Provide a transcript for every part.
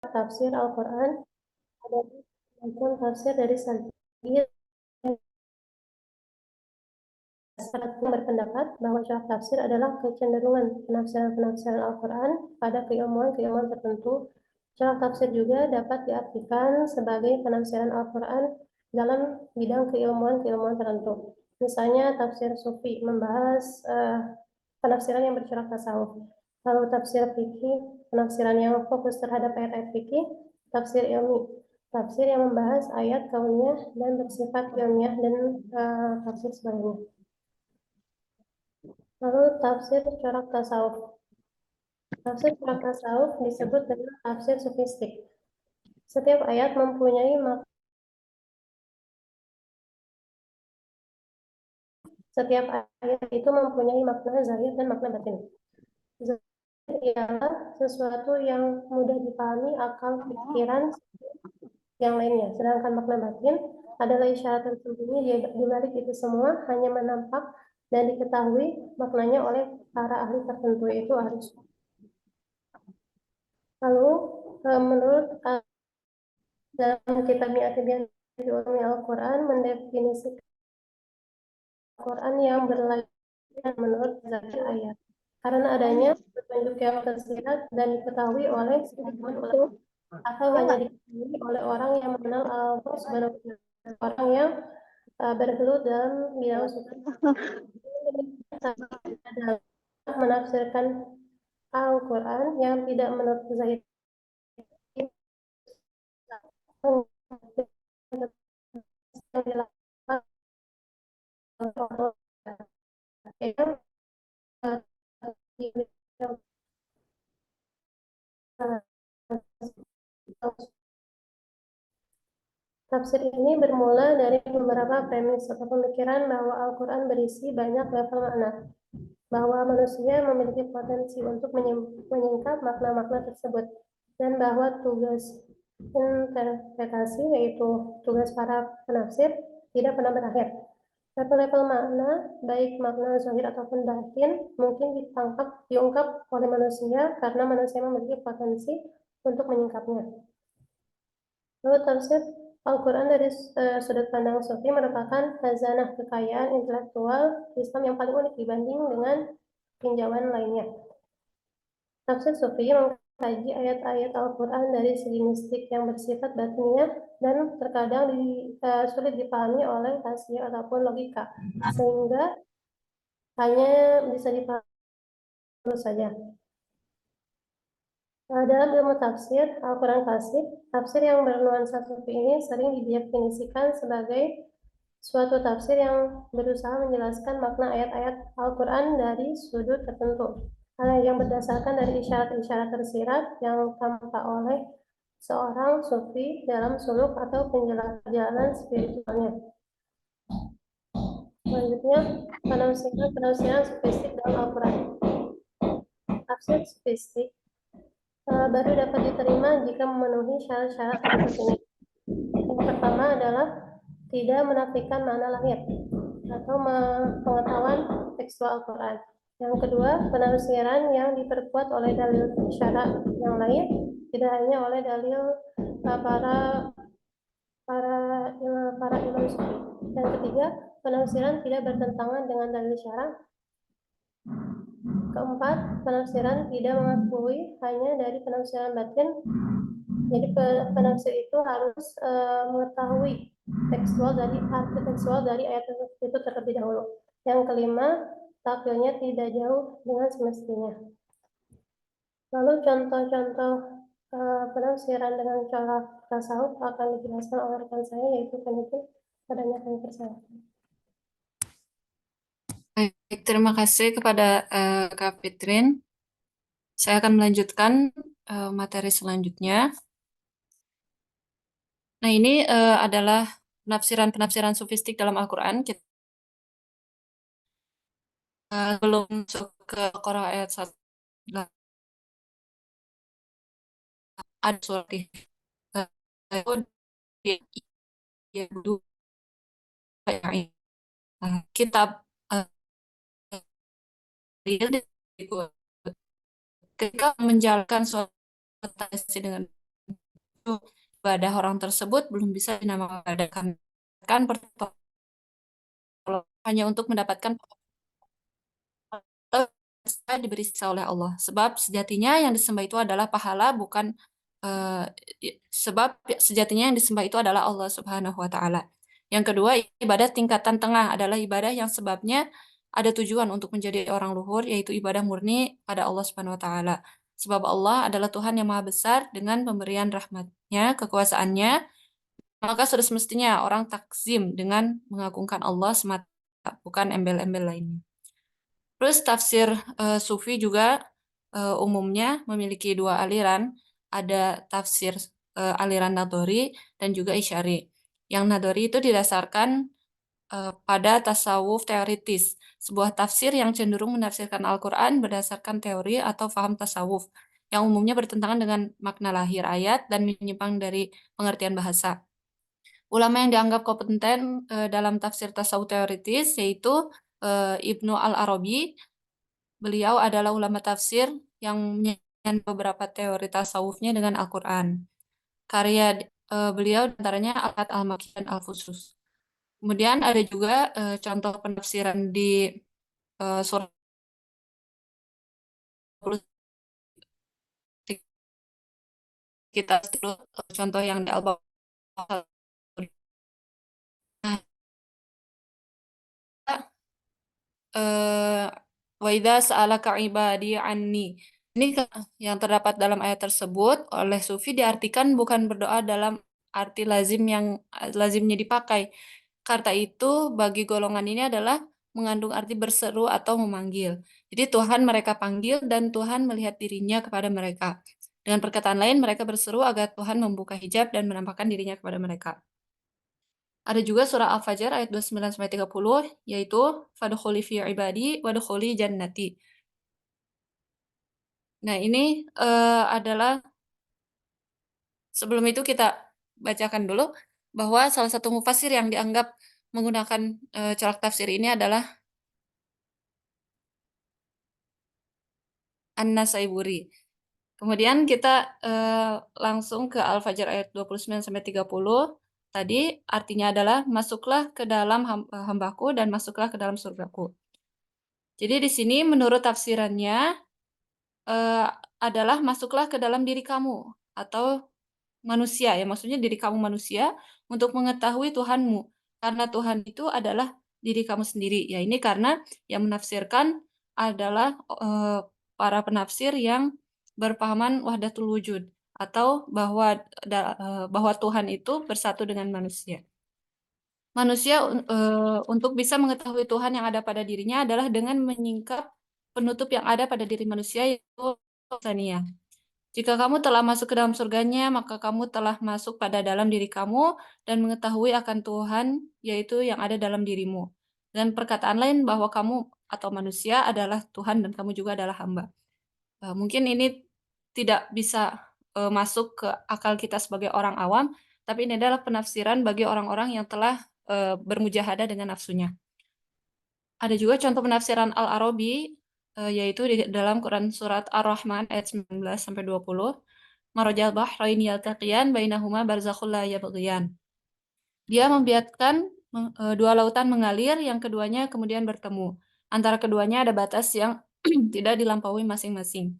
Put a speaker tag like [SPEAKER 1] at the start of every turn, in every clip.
[SPEAKER 1] tafsir Al-Quran, ada macam tafsir dari Sadir. Yang berpendapat bahwa syarah tafsir adalah kecenderungan penafsiran-penafsiran Al-Quran pada keilmuan-keilmuan tertentu. Syarah tafsir juga dapat diartikan sebagai penafsiran Al-Quran dalam bidang keilmuan-keilmuan tertentu. Misalnya tafsir Sufi membahas penafsiran yang bercorak tasawuf. Lalu tafsir fikih, penafsiran yang fokus terhadap ayat-ayat fikih. Tafsir ilmi, tafsir yang membahas ayat kauniyah dan bersifat ilmiah, dan tafsir sebagainya. Lalu tafsir corak tasawuf. Tafsir corak tasawuf disebut dengan tafsir sufistik. Setiap ayat mempunyai Setiap ayat itu mempunyai makna zahir dan makna batin. Zahir ialah sesuatu yang mudah dipahami akal pikiran yang lainnya, sedangkan makna batin adalah isyarat tersembunyi di balik itu semua, hanya menampak dan diketahui maknanya oleh para ahli tertentu, yaitu ahli sunnah. Lalu menurut dalam kitab Mi'atibian fi Ulumi Al-Quran mendefinisikan Al-Quran yang berlanjut menurut zahir ayat, karena adanya petunjuk yang tersirat dan diketahui oleh sedikit ulama, atau hanya diketahui oleh orang yang mengenal Allah Subhanahu wa Ta'ala, orang yang bergelut dalam bidang suci adalah menafsirkan Al-Quran yang tidak menurut zahir yang dilakukan Tafsir ini bermula dari beberapa premis atau pemikiran bahwa Al-Quran berisi banyak level makna, bahwa manusia memiliki potensi untuk menyingkap makna-makna tersebut, dan bahwa tugas interpretasi, yaitu tugas para penafsir, tidak pernah berakhir. Level-level makna, baik makna zahir ataupun batin, mungkin diungkap oleh manusia karena manusia memiliki potensi untuk menyingkapnya. Lalu tafsir Al-Quran dari sudut pandang Sufi merupakan khazanah kekayaan intelektual Islam yang paling unik dibanding dengan tinjauan lainnya. Tafsir Sufi mengkaji ayat-ayat Al-Quran dari segi mistik yang bersifat batiniah dan terkadang sulit dipahami oleh tasawuf ataupun logika, sehingga hanya bisa dipahami saja. Dalam ilmu tafsir Al-Quran klasik, tafsir yang bernuansa Sufi ini sering didefinisikan sebagai suatu tafsir yang berusaha menjelaskan makna ayat-ayat Al-Quran dari sudut tertentu, yang berdasarkan dari isyarat-isyarat tersirat yang tampak oleh seorang sufi dalam suluk atau perjalanan spiritualnya. Selanjutnya, penafsiran sufistik dalam Al-Quran. Tafsir sufistik baru dapat diterima jika memenuhi syarat-syarat berikut ini. Yang pertama adalah tidak menafikan makna lahir atau pengetahuan tekstual Al-Quran. Yang kedua, penafsiran yang diperkuat oleh dalil syarat yang lain, tidak hanya oleh dalil para ilmu sufi. Yang ketiga, penafsiran tidak bertentangan dengan dalil syarat. Keempat, penafsiran tidak mengakui hanya dari penafsiran batin. Jadi penafsir itu harus mengetahui arti tekstual dari ayat itu terlebih dahulu. Yang kelima, takwilnya tidak jauh dengan semestinya. Lalu contoh-contoh penafsiran dengan cara tasawuf akan dijelaskan oleh rekan saya, yaitu peneliti padanya kami persilakan.
[SPEAKER 2] Baik, terima kasih kepada Kak Fitrin. Saya akan melanjutkan materi selanjutnya. Nah, ini adalah penafsiran-penafsiran sufistik dalam Al-Quran. Kita belum masuk ke Al-Quran ayat 1. Ada surat kitab ketika menjalankan suatu transaksi dengan ibadah orang tersebut belum bisa dinamakan ibadah kan pertolongan hanya untuk mendapatkan pahala diberi siksa oleh Allah. Sebab sejatinya yang disembah itu adalah pahala, bukan sebab sejatinya yang disembah itu adalah Allah Subhanahu wa taala. Yang kedua, ibadah tingkatan tengah adalah ibadah yang sebabnya ada tujuan untuk menjadi orang luhur, yaitu ibadah murni pada Allah Subhanahu wa taala. Sebab Allah adalah Tuhan yang Maha Besar dengan pemberian rahmatnya, kekuasaannya, maka sudah semestinya orang takzim dengan mengagungkan Allah semata, bukan embel-embel lainnya. Terus tafsir Sufi juga umumnya memiliki dua aliran, ada tafsir aliran Nadori dan juga Isyari. Yang Nadori itu didasarkan pada tasawuf teoritis, sebuah tafsir yang cenderung menafsirkan Al-Quran berdasarkan teori atau faham tasawuf, yang umumnya bertentangan dengan makna lahir ayat dan menyimpang dari pengertian bahasa. Ulama yang dianggap kompeten dalam tafsir tasawuf teoritis yaitu Ibnu Al-Arabi. Beliau adalah ulama tafsir yang menyanyikan beberapa teori tasawufnya dengan Al-Quran. Karya beliau diantaranya Al-Qad Al-Makki dan Al-Fusus. Kemudian ada juga contoh penafsiran di surah 20, kita dulu contoh yang di Al-Baqarah. Nah, eh, wa idza sa'alaka ibadi anni. Ini yang terdapat dalam ayat tersebut oleh Sufi diartikan bukan berdoa dalam arti lazim yang lazimnya dipakai. Karena itu bagi golongan ini adalah mengandung arti berseru atau memanggil. Jadi Tuhan mereka panggil dan Tuhan melihat dirinya kepada mereka. Dengan perkataan lain mereka berseru agar Tuhan membuka hijab dan menampakkan dirinya kepada mereka. Ada juga surah Al-Fajr ayat 29-30, yaitu fadkhuli fi ibadi wadkhuli jannati. Nah, ini adalah sebelum itu kita bacakan dulu bahwa salah satu mufasir yang dianggap menggunakan corak tafsir ini adalah An-Nasaiburi. Kemudian kita langsung ke Al-Fajr ayat 29-30. Tadi artinya adalah masuklah ke dalam hambaku dan masuklah ke dalam surgaku. Jadi di sini menurut tafsirannya adalah masuklah ke dalam diri kamu atau manusia ya, maksudnya diri kamu manusia untuk mengetahui Tuhanmu. Karena Tuhan itu adalah diri kamu sendiri. Ya ini karena yang menafsirkan adalah para penafsir yang berpahaman wahdatul wujud atau bahwa Tuhan itu bersatu dengan manusia. Manusia untuk bisa mengetahui Tuhan yang ada pada dirinya adalah dengan menyingkap penutup yang ada pada diri manusia, yaitu Tania. Jika kamu telah masuk ke dalam surganya, maka kamu telah masuk pada dalam diri kamu dan mengetahui akan Tuhan, yaitu yang ada dalam dirimu. Dan perkataan lain bahwa kamu atau manusia adalah Tuhan dan kamu juga adalah hamba. Mungkin ini tidak bisa masuk ke akal kita sebagai orang awam, tapi ini adalah penafsiran bagi orang-orang yang telah bermujahadah dengan nafsunya. Ada juga contoh penafsiran Al-Arabi, yaitu di dalam Quran surat Ar-Rahman ayat 19-20. Marajal bahrain yaltaqiyan bainahuma barzakhul la yabghiyan. Dia membiarkan dua lautan mengalir, yang keduanya kemudian bertemu. Antara keduanya ada batas yang tidak dilampaui masing-masing.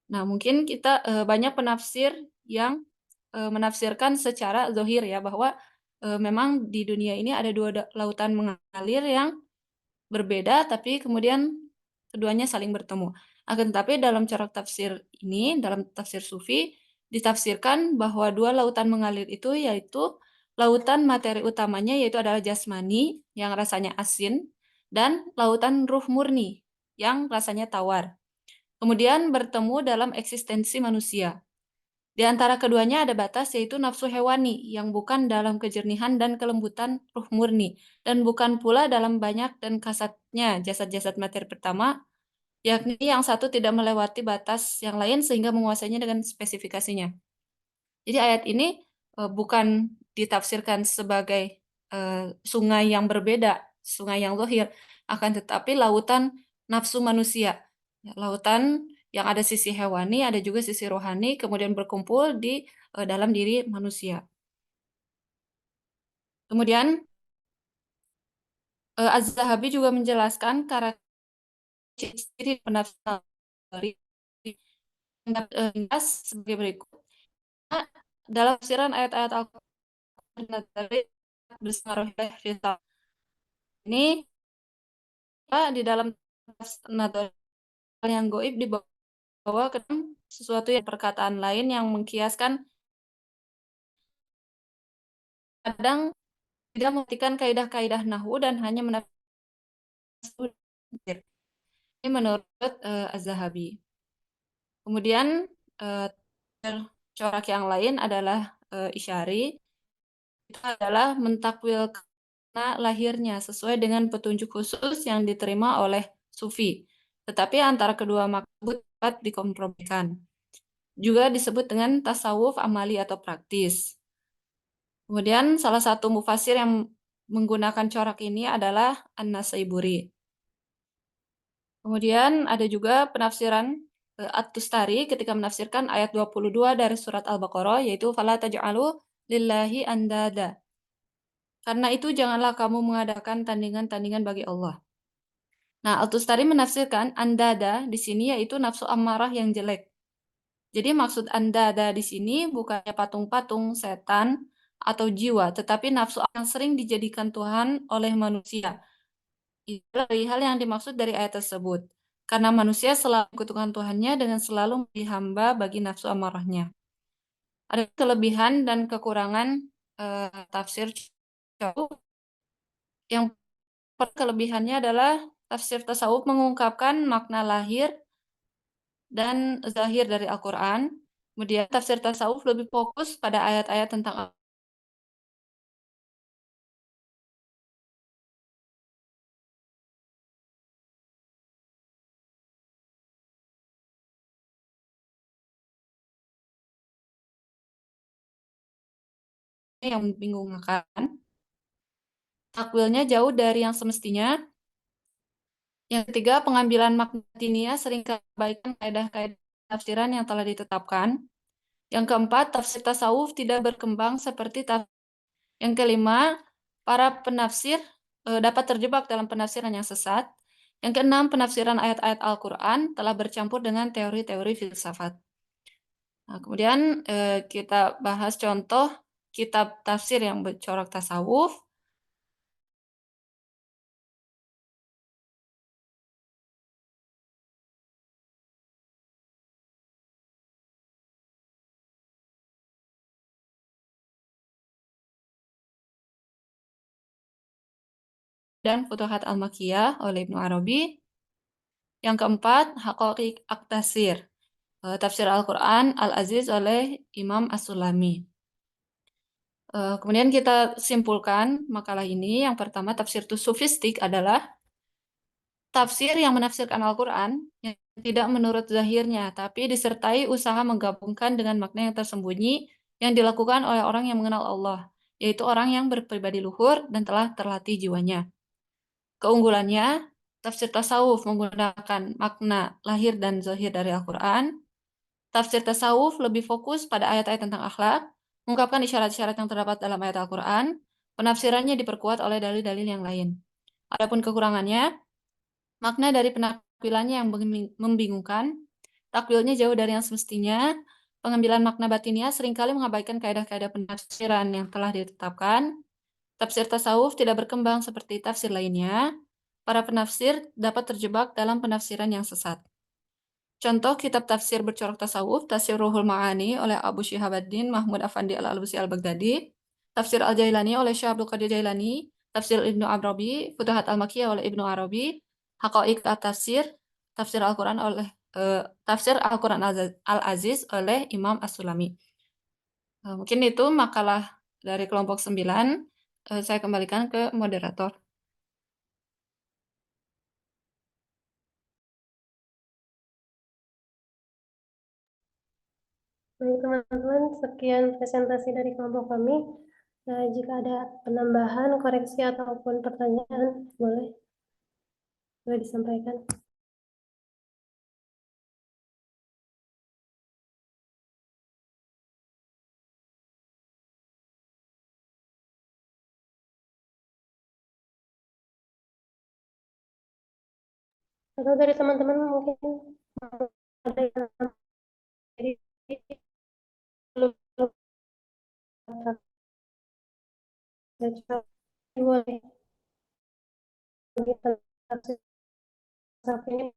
[SPEAKER 2] Nah, mungkin kita banyak penafsir yang menafsirkan secara zohir ya, bahwa memang di dunia ini ada dua lautan mengalir yang berbeda, tapi kemudian keduanya saling bertemu. Akan tetapi dalam corak tafsir ini, dalam tafsir Sufi, ditafsirkan bahwa dua lautan mengalir itu yaitu lautan materi utamanya yaitu adalah jasmani yang rasanya asin dan lautan ruh murni yang rasanya tawar. Kemudian bertemu dalam eksistensi manusia. Di antara keduanya ada batas yaitu nafsu hewani yang bukan dalam kejernihan dan kelembutan ruh murni dan bukan pula dalam banyak dan kasatnya jasad-jasad materi pertama, yakni yang satu tidak melewati batas yang lain sehingga menguasainya dengan spesifikasinya. Jadi ayat ini bukan ditafsirkan sebagai sungai yang berbeda, sungai yang zahir, akan tetapi lautan nafsu manusia, lautan yang ada sisi hewani, ada juga sisi rohani, kemudian berkumpul di dalam diri manusia. Kemudian Az-Zahabi juga menjelaskan karakter ciri penafsiran sebagai berikut. Dalam tafsiran ayat-ayat Al-Quran bersama ini di dalam tafsir yang goib dibawa ke sesuatu yang perkataan lain yang mengkiaskan, kadang tidak memperhatikan kaidah-kaidah nahwu dan hanya menafsir. Ini menurut Az-Zahabi. Kemudian corak yang lain adalah Isyari. Itu adalah mentakwil lahirnya sesuai dengan petunjuk khusus yang diterima oleh Sufi. Tetapi antara kedua makna dapat dikompromikan. Juga disebut dengan tasawuf amali atau praktis. Kemudian salah satu mufasir yang menggunakan corak ini adalah An-Nasaiburi. Kemudian ada juga penafsiran At-Tustari ketika menafsirkan ayat 22 dari surat Al-Baqarah, yaitu fala taj'alu lillahi andada. Karena itu janganlah kamu mengadakan tandingan-tandingan bagi Allah. Nah, Al-Tustari menafsirkan andada di sini yaitu nafsu amarah yang jelek. Jadi maksud andada di sini bukannya patung-patung, setan, atau jiwa, tetapi nafsu yang sering dijadikan Tuhan oleh manusia. Itulah hal yang dimaksud dari ayat tersebut. Karena manusia selalu mengikutukan Tuhannya dengan selalu menjadi hamba bagi nafsu amarahnya. Ada kelebihan dan kekurangan tafsir tasawuf. Yang kelebihannya adalah tafsir tasawuf mengungkapkan makna lahir dan zahir dari Al-Quran. Kemudian tafsir tasawuf lebih fokus pada ayat-ayat tentang yang membingungkan. Takwilnya jauh dari yang semestinya. Yang ketiga, pengambilan makna batiniah sering kebaikan kaidah-kaidah tafsiran yang telah ditetapkan. Yang keempat, tafsir tasawuf tidak berkembang seperti tafsir. Yang kelima, para penafsir dapat terjebak dalam penafsiran yang sesat. Yang keenam, penafsiran ayat-ayat Al-Quran telah bercampur dengan teori-teori filsafat. Nah, kemudian kita bahas contoh kitab tafsir yang bercorak tasawuf. Dan Futuhat Al-Makkiyah oleh Ibnu Arabi. Yang keempat, Haqa'iq At-Tafsir, tafsir Al-Quran Al-Aziz oleh Imam As-Sulami. Kemudian kita simpulkan makalah ini. Yang pertama, tafsir sufistik adalah tafsir yang menafsirkan Al-Quran yang tidak menurut zahirnya, tapi disertai usaha menggabungkan dengan makna yang tersembunyi yang dilakukan oleh orang yang mengenal Allah, yaitu orang yang berpribadi luhur dan telah terlatih jiwanya. Keunggulannya, tafsir tasawuf menggunakan makna lahir dan zahir dari Al-Quran. Tafsir tasawuf lebih fokus pada ayat-ayat tentang akhlak, mengungkapkan isyarat-isyarat yang terdapat dalam ayat Al-Quran, penafsirannya diperkuat oleh dalil-dalil yang lain. Adapun kekurangannya, makna dari penakwilannya yang membingungkan, takwilnya jauh dari yang semestinya, pengambilan makna batiniah seringkali mengabaikan kaidah-kaidah penafsiran yang telah ditetapkan. Tafsir tasawuf tidak berkembang seperti tafsir lainnya. Para penafsir dapat terjebak dalam penafsiran yang sesat. Contoh kitab tafsir bercorak tasawuf, Tafsir Ruhul Ma'ani oleh Abu Syihabuddin Mahmud Afandi Al-Alusi Al-Baghdadi, Tafsir Al-Jailani oleh Syekh Abdul Qadir Jailani, Tafsir Ibnu Arabi, Futuhat Al-Makkiyah oleh Ibnu Arabi, Haqa'iq At-Tafsir, Tafsir Al-Quran oleh Tafsir Al-Quran Al-Aziz oleh Imam As-Sulami. Mungkin itu makalah dari kelompok 9. Saya kembalikan ke moderator.
[SPEAKER 1] Baik teman-teman, sekian presentasi dari kelompok kami. Jika ada penambahan, koreksi, ataupun pertanyaan, boleh disampaikan. Atau dari teman-teman mungkin ada yang jadi belum baca, boleh kita ini.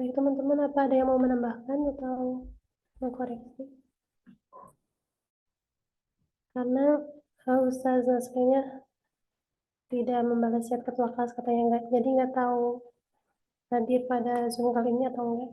[SPEAKER 1] Baik teman-teman, apa ada yang mau menambahkan atau mengkoreksi? Karena Ustaz kayaknya tidak membalas chat ketua kelas katanya enggak, jadi nggak tahu hadir pada Zoom kali ini atau enggak.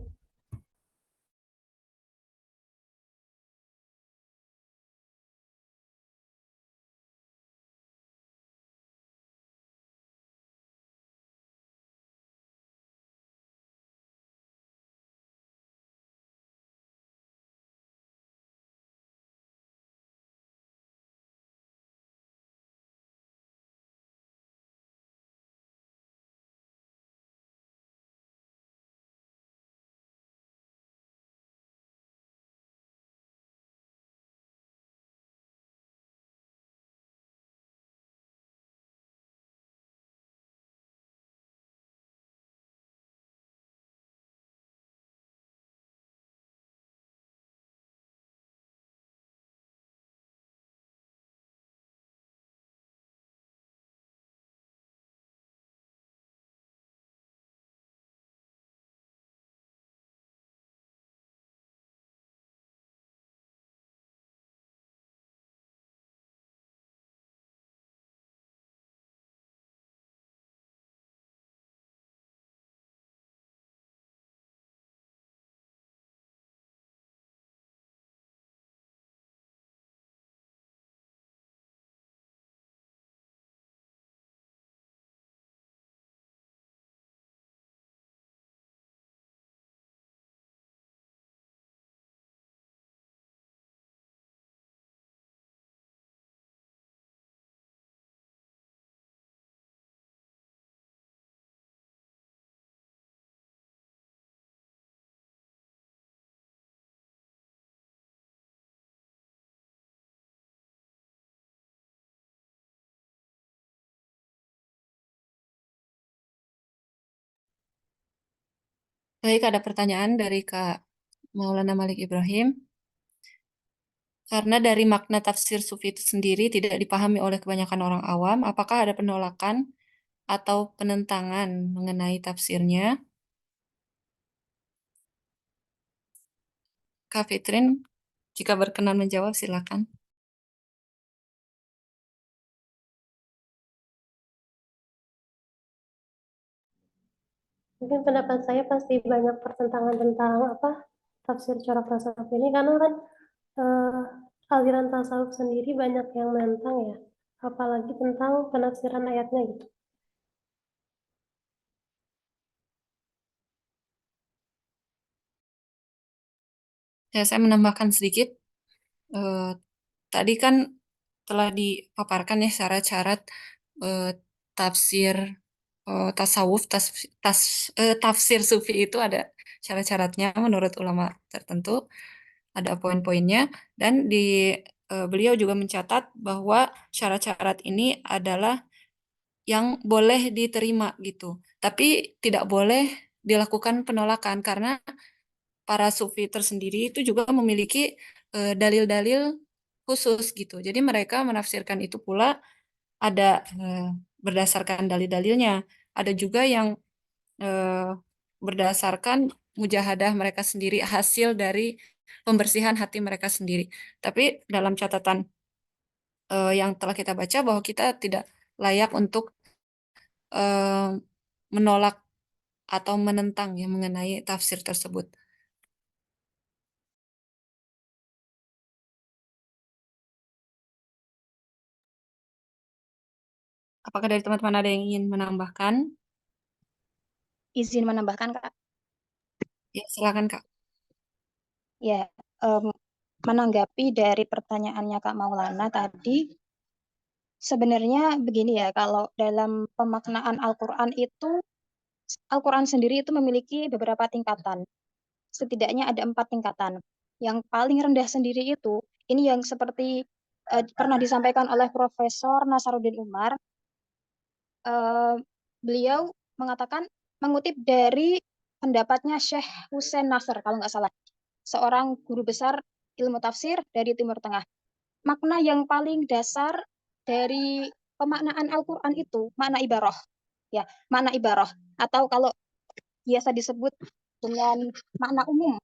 [SPEAKER 2] Baik, ada pertanyaan dari Kak Maulana Malik Ibrahim. Karena dari makna tafsir sufi itu sendiri tidak dipahami oleh kebanyakan orang awam, apakah ada penolakan atau penentangan mengenai tafsirnya? Kak Fitrin, jika berkenan menjawab, silakan.
[SPEAKER 1] Mungkin pendapat saya pasti banyak pertentangan tentang apa tafsir corak tasawuf ini karena kan aliran tasawuf sendiri banyak yang menentang ya, apalagi tentang penafsiran ayatnya gitu.
[SPEAKER 2] Ya, saya menambahkan sedikit. Eh, Tadi kan telah dipaparkan ya syarat-syarat eh, tafsir tasawuf, tafsir sufi itu ada syarat-syaratnya menurut ulama tertentu, ada poin-poinnya, dan beliau juga mencatat bahwa syarat-syarat ini adalah yang boleh diterima gitu, tapi tidak boleh dilakukan penolakan karena para sufi tersendiri itu juga memiliki dalil-dalil khusus gitu. Jadi mereka menafsirkan itu pula ada berdasarkan dalil-dalilnya. Ada juga yang eh, berdasarkan mujahadah mereka sendiri, hasil dari pembersihan hati mereka sendiri. Tapi dalam catatan yang telah kita baca bahwa kita tidak layak untuk eh, menolak atau menentang ya mengenai tafsir tersebut. Apakah dari teman-teman ada yang ingin menambahkan?
[SPEAKER 3] Izin menambahkan, Kak.
[SPEAKER 2] Ya, silakan Kak.
[SPEAKER 3] Ya, menanggapi dari pertanyaannya Kak Maulana tadi, sebenarnya begini ya, kalau dalam pemaknaan Al-Quran itu, Al-Quran sendiri itu memiliki beberapa tingkatan. Setidaknya ada 4 tingkatan. Yang paling rendah sendiri itu, ini yang seperti pernah disampaikan oleh Profesor Nasaruddin Umar, eh, beliau mengatakan, mengutip dari pendapatnya Syekh Hussein Nasr, kalau nggak salah, seorang guru besar ilmu tafsir dari Timur Tengah. Makna yang paling dasar dari pemaknaan Al-Quran itu makna ibarah, ya, makna ibarah, atau kalau biasa disebut dengan makna umum,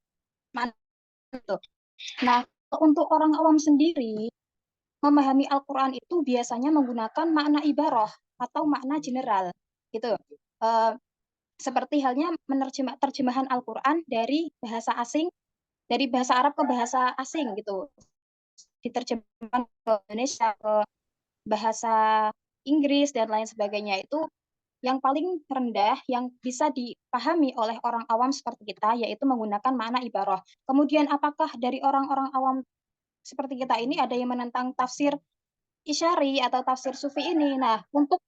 [SPEAKER 3] makna itu. Nah, untuk orang awam sendiri memahami Al-Quran itu biasanya menggunakan makna ibarah atau makna general, gitu. Eh, Seperti halnya terjemahan Al-Quran dari bahasa asing, dari bahasa Arab ke bahasa asing gitu, diterjemahkan ke Indonesia, ke bahasa Inggris dan lain sebagainya, itu yang paling rendah yang bisa dipahami oleh orang awam seperti kita, yaitu menggunakan makna ibarah. Kemudian apakah dari orang-orang awam seperti kita ini ada yang menentang tafsir Isyari atau tafsir Sufi ini? Nah, untuk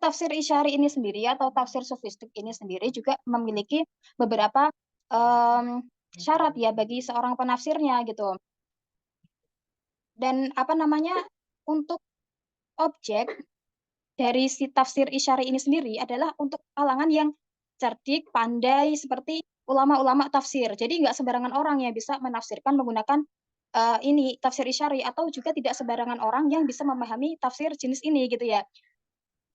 [SPEAKER 3] tafsir Isyari ini sendiri atau tafsir sufistik ini sendiri juga memiliki beberapa syarat ya bagi seorang penafsirnya gitu. Dan apa namanya, untuk objek dari si tafsir Isyari ini sendiri adalah untuk kalangan yang cerdik, pandai, seperti ulama-ulama tafsir. Jadi nggak sembarangan orang yang bisa menafsirkan menggunakan ini tafsir Isyari, atau juga tidak sembarangan orang yang bisa memahami tafsir jenis ini gitu ya.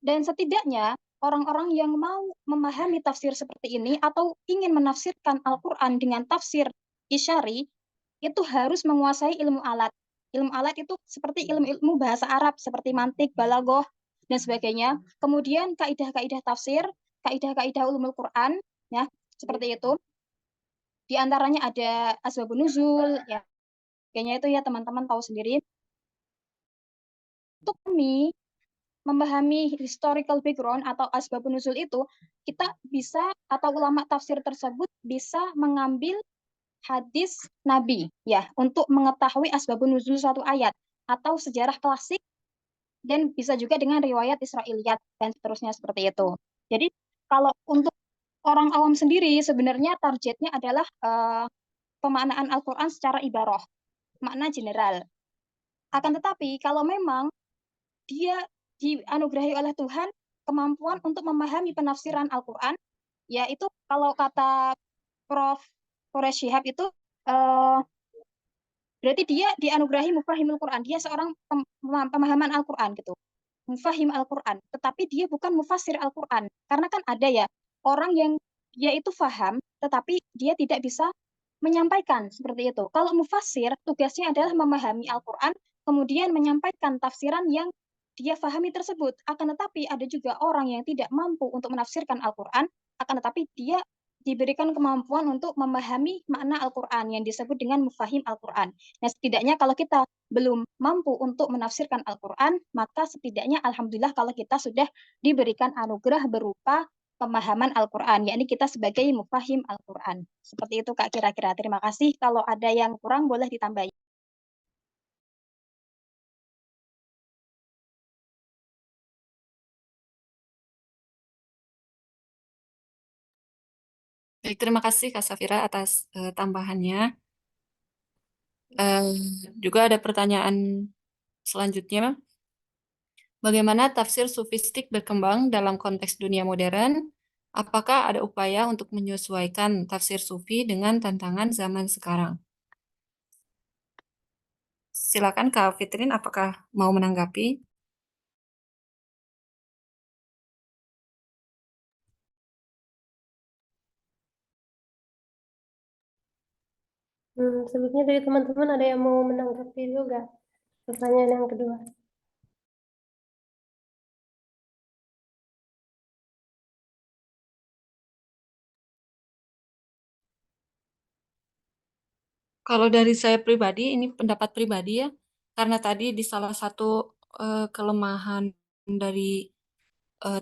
[SPEAKER 3] Dan setidaknya orang-orang yang mau memahami tafsir seperti ini atau ingin menafsirkan Al-Quran dengan tafsir Isyari itu harus menguasai ilmu alat. Ilmu alat itu seperti ilmu-ilmu bahasa Arab, seperti mantik, balaghah, dan sebagainya. Kemudian kaidah-kaidah tafsir, kaidah-kaidah ulumul Quran, ya, seperti itu. Di antaranya ada asbabun nuzul, ya, kayaknya itu ya teman-teman tahu sendiri. Untuk kami memahami historical background atau asbabun nuzul itu, kita bisa, atau ulama tafsir tersebut bisa mengambil hadis Nabi ya untuk mengetahui asbabun nuzul suatu ayat atau sejarah klasik, dan bisa juga dengan riwayat Israiliyat dan seterusnya seperti itu. Jadi kalau untuk orang awam sendiri sebenarnya targetnya adalah pemaknaan Al-Quran secara ibarah, makna general. Akan tetapi kalau memang dia dianugerahi oleh Tuhan kemampuan untuk memahami penafsiran Al-Quran, yaitu kalau kata Prof. Quraish Shihab itu berarti dia dianugerahi mufahimul Quran. Dia seorang pemahaman Al-Quran gitu. Mufahim Al-Quran. Tetapi dia bukan mufasir Al-Quran. Karena kan ada ya orang yang dia itu faham, tetapi dia tidak bisa menyampaikan seperti itu. Kalau mufasir, tugasnya adalah memahami Al-Quran, kemudian menyampaikan tafsiran yang dia fahami tersebut. Akan tetapi ada juga orang yang tidak mampu untuk menafsirkan Al-Quran, akan tetapi dia diberikan kemampuan untuk memahami makna Al-Quran yang disebut dengan mufahim Al-Quran. Nah, setidaknya kalau kita belum mampu untuk menafsirkan Al-Quran, maka setidaknya alhamdulillah kalau kita sudah diberikan anugerah berupa pemahaman Al-Quran, yakni kita sebagai mufahim Al-Quran. Seperti itu Kak kira-kira. Terima kasih. Kalau ada yang kurang boleh ditambahi.
[SPEAKER 2] Baik, terima kasih Kak Safira atas tambahannya. Eh, Juga ada pertanyaan selanjutnya. Bagaimana tafsir sufistik berkembang dalam konteks dunia modern? Apakah ada upaya untuk menyesuaikan tafsir sufi dengan tantangan zaman sekarang? Silakan Kak Fitrin, apakah mau menanggapi?
[SPEAKER 1] Sebelumnya dari teman-teman ada yang mau menanggapi juga pertanyaan yang kedua.
[SPEAKER 2] Kalau dari saya pribadi, ini pendapat pribadi ya, karena tadi di salah satu kelemahan dari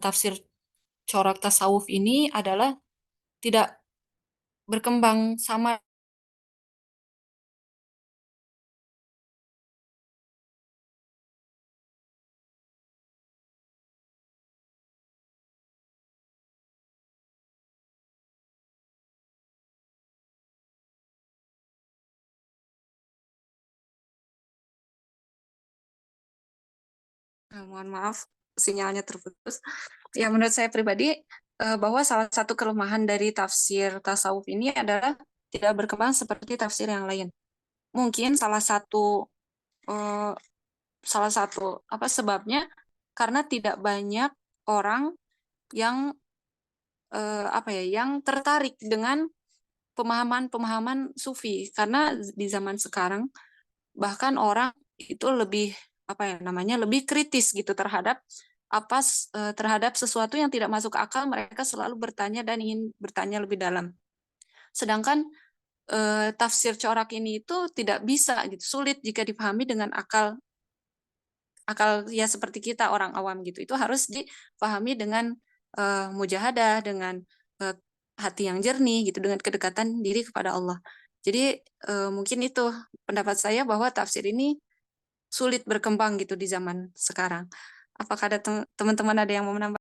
[SPEAKER 2] tafsir corak tasawuf ini adalah tidak berkembang sama. Mohon maaf, sinyalnya terputus. Ya, menurut saya pribadi, bahwa salah satu kelemahan dari tafsir tasawuf ini adalah tidak berkembang seperti tafsir yang lain. Mungkin eh, salah satu apa sebabnya karena tidak banyak orang yang apa ya, yang tertarik dengan pemahaman-pemahaman sufi, karena di zaman sekarang bahkan orang itu lebih apa ya namanya, lebih kritis gitu terhadap terhadap sesuatu yang tidak masuk akal. Mereka selalu bertanya dan ingin bertanya lebih dalam, sedangkan tafsir corak ini itu tidak bisa gitu, sulit jika dipahami dengan akal akal ya seperti kita orang awam gitu. Itu harus dipahami dengan mujahadah, dengan uh, hati yang jernih gitu, dengan kedekatan diri kepada Allah. Jadi mungkin itu pendapat saya, bahwa tafsir ini sulit berkembang gitu di zaman sekarang. Apakah ada teman-teman ada yang mau menambah?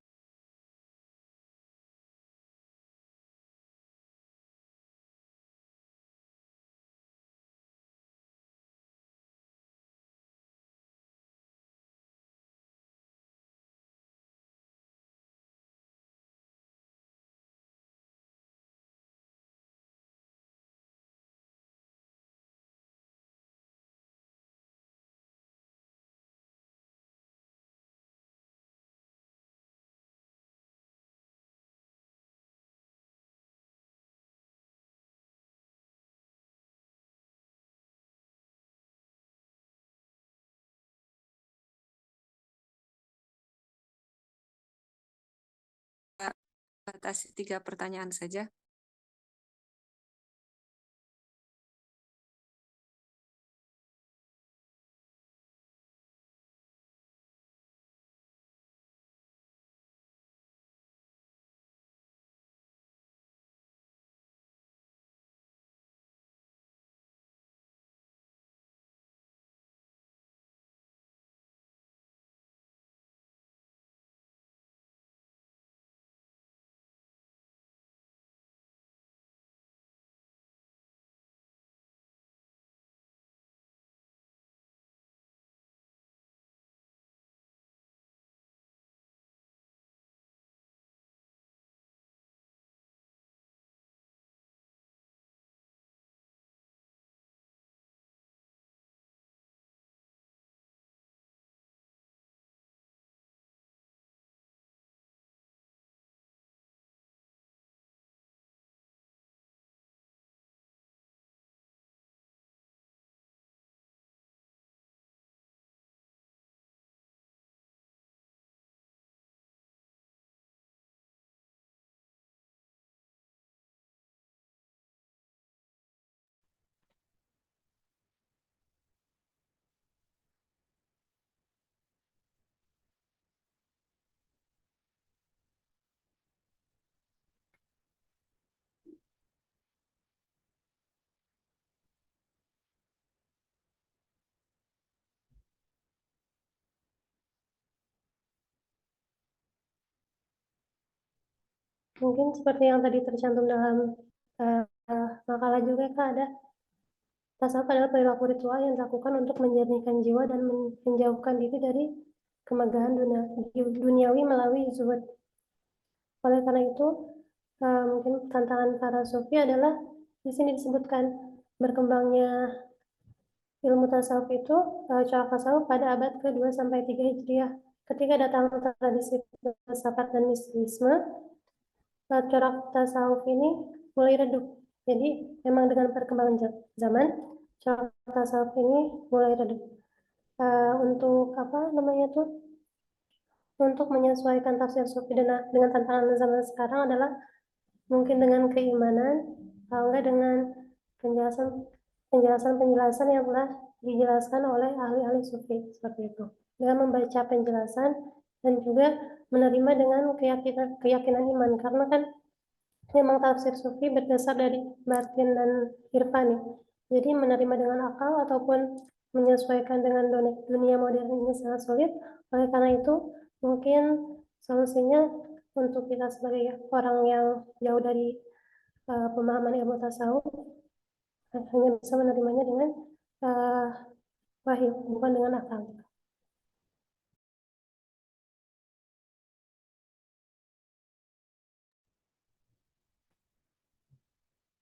[SPEAKER 2] Batasi 3 pertanyaan saja.
[SPEAKER 1] Mungkin seperti yang tadi tercantum dalam makalah juga Kak, ada tasawuf adalah perilaku ritual yang dilakukan untuk menjernihkan jiwa dan menjauhkan diri dari kemegahan duniawi melalui zuhud. Oleh karena itu, mungkin tantangan para sufi adalah di sini disebutkan berkembangnya ilmu tasawuf itu, corak tasawuf pada abad ke-2 sampai 3 Hijriah. Ketika datang tradisi filsafat dan mistisisme, corak tasawuf ini mulai redup. Jadi memang dengan perkembangan zaman, corak tasawuf ini mulai redup. Untuk apa namanya tuh? Untuk menyesuaikan tafsir sufi dengan tantangan zaman sekarang adalah mungkin dengan keimanan, kalau enggak dengan penjelasan yang telah dijelaskan oleh ahli-ahli sufi seperti itu. Dengan membaca penjelasan dan juga menerima dengan keyakinan iman, karena kan memang tafsir sufi berdasar dari batin dan irfan. Jadi menerima dengan akal ataupun menyesuaikan dengan dunia modern ini sangat sulit. Oleh karena itu, mungkin solusinya untuk kita sebagai orang yang jauh dari pemahaman ilmu tasawuf hanya bisa menerimanya dengan wahyu, bukan dengan akal.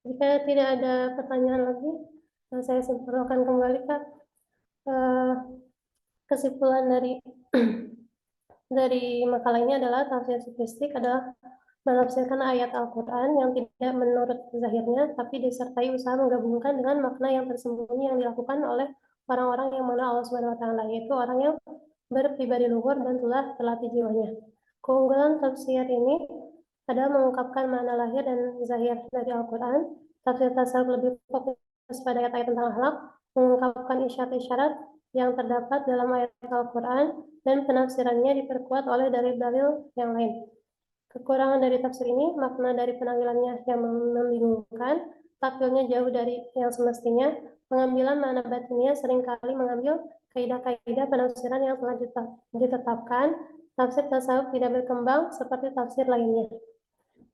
[SPEAKER 1] Jika tidak ada pertanyaan lagi, saya simpulkan kembali Kak. Kesimpulan dari makalah ini adalah tafsir sufistik adalah menafsirkan ayat Al-Quran yang tidak menurut zahirnya, tapi disertai usaha menggabungkan dengan makna yang tersembunyi yang dilakukan oleh orang-orang yang mengenal Allah Subhanahu wa Ta'ala, yaitu orang yang berpribadi luhur dan telah terlatih jiwanya. Keunggulan tafsir ini adalah mengungkapkan makna lahir dan zahir dari Al-Quran. Tafsir tasawuf lebih fokus pada ayat-ayat tentang akhlak, mengungkapkan isyarat-isyarat yang terdapat dalam ayat Al-Quran, dan penafsirannya diperkuat oleh dalil-dalil yang lain. Kekurangan dari tafsir ini, makna dari penampilannya yang membingungkan, takwilnya jauh dari yang semestinya, pengambilan makna batinnya seringkali mengambil kaidah-kaidah penafsiran yang telah ditetapkan, tafsir tasawuf tidak berkembang seperti tafsir lainnya.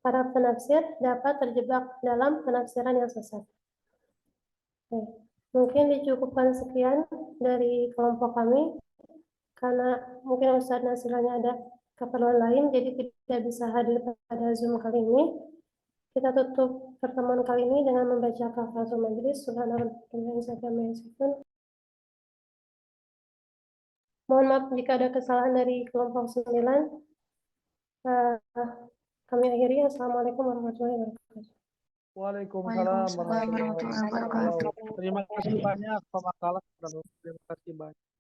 [SPEAKER 1] Para penafsir dapat terjebak dalam penafsiran yang sesat. Mungkin dicukupkan sekian dari kelompok kami, karena mungkin Ustadz Nasiranya ada keperluan lain, jadi tidak bisa hadir pada Zoom kali ini. Kita tutup pertemuan kali ini dengan membaca kafaratul majlis. Mohon maaf jika ada kesalahan dari kelompok 9. Kami akhiri. Assalamualaikum warahmatullahi wabarakatuh.
[SPEAKER 4] Waalaikumsalam warahmatullahi wabarakatuh. Terima kasih banyak Pak Makalah. Terima kasih banyak.